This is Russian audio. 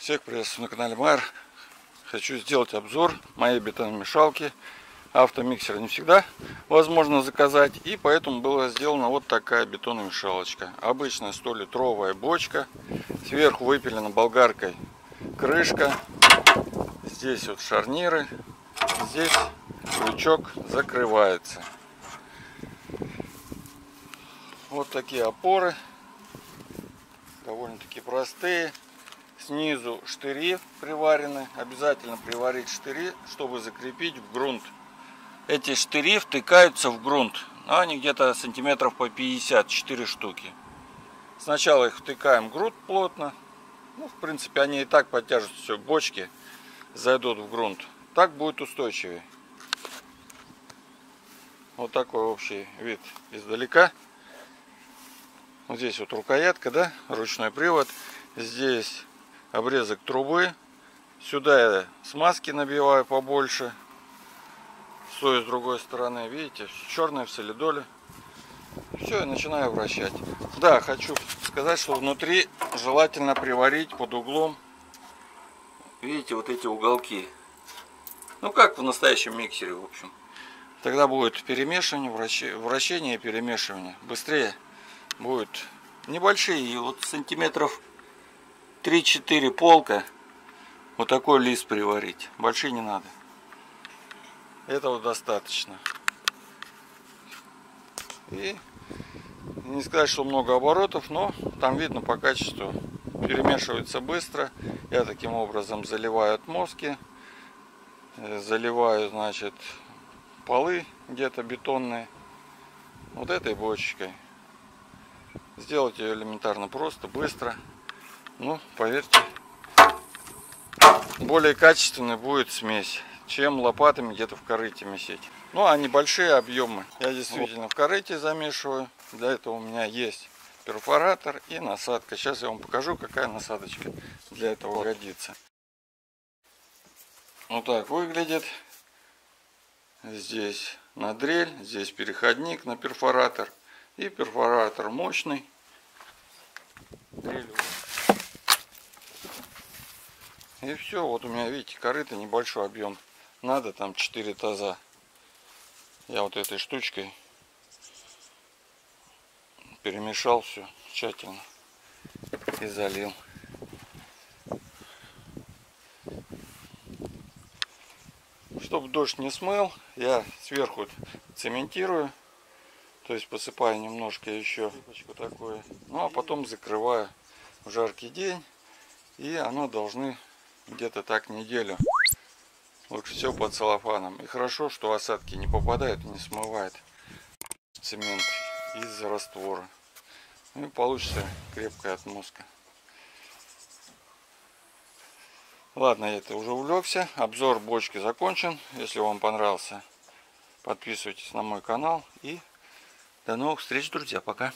Всех приветствую на канале Майер. Хочу сделать обзор моей бетономешалки. Автомиксер не всегда возможно заказать, и поэтому была сделана вот такая бетономешалочка. Обычная 100-литровая бочка. Сверху выпилена болгаркой крышка. Здесь вот шарниры. Здесь крючок закрывается. Вот такие опоры. Довольно-таки простые. Снизу штыри приварены. Обязательно приварить штыри, чтобы закрепить в грунт. Эти штыри втыкаются в грунт. Они где-то сантиметров по 50, 4 штуки. Сначала их втыкаем в грунт плотно. Ну, в принципе, они и так под тяжестью бочки зайдут в грунт. Так будет устойчивее. Вот такой общий вид издалека. Вот здесь вот рукоятка, да, ручной привод. Здесь обрезок трубы. Сюда я смазки набиваю побольше. С той и с другой стороны, видите, черное в солидоле. Все, я начинаю вращать. Да, хочу сказать, что внутри желательно приварить под углом. Видите, вот эти уголки. Ну, как в настоящем миксере, в общем. Тогда будет перемешивание, вращение и перемешивание. Быстрее будет. Небольшие, вот сантиметров 3-4 полка. Вот такой лист приварить. Большие не надо. Этого достаточно. И не сказать, что много оборотов, но там видно по качеству. Перемешивается быстро. Я таким образом заливаю отмостки. Заливаю, значит, полы где-то бетонные. Вот этой бочечкой. Сделать ее элементарно просто, быстро. Ну, поверьте, более качественной будет смесь, чем лопатами где-то в корыте месить. Ну, а небольшие объемы я действительно в корыте замешиваю. Для этого у меня есть перфоратор и насадка. Сейчас я вам покажу, какая насадочка для этого годится. Вот так выглядит. Здесь на дрель, здесь переходник на перфоратор. И перфоратор мощный. Дрель. И все, вот у меня, видите, корыто, небольшой объем. Надо там 4 таза. Я вот этой штучкой перемешал все тщательно и залил. Чтобы дождь не смыл, я сверху цементирую. То есть посыпаю немножко еще такое. Ну а потом закрываю в жаркий день. И оно должны где-то так неделю. Лучше все под целлофаном. И хорошо, что осадки не попадают и не смывает цемент из-за раствора. Ну и получится крепкая отмостка. Ладно, я это уже увлекся. Обзор бочки закончен. Если вам понравился, подписывайтесь на мой канал. И до новых встреч, друзья. Пока.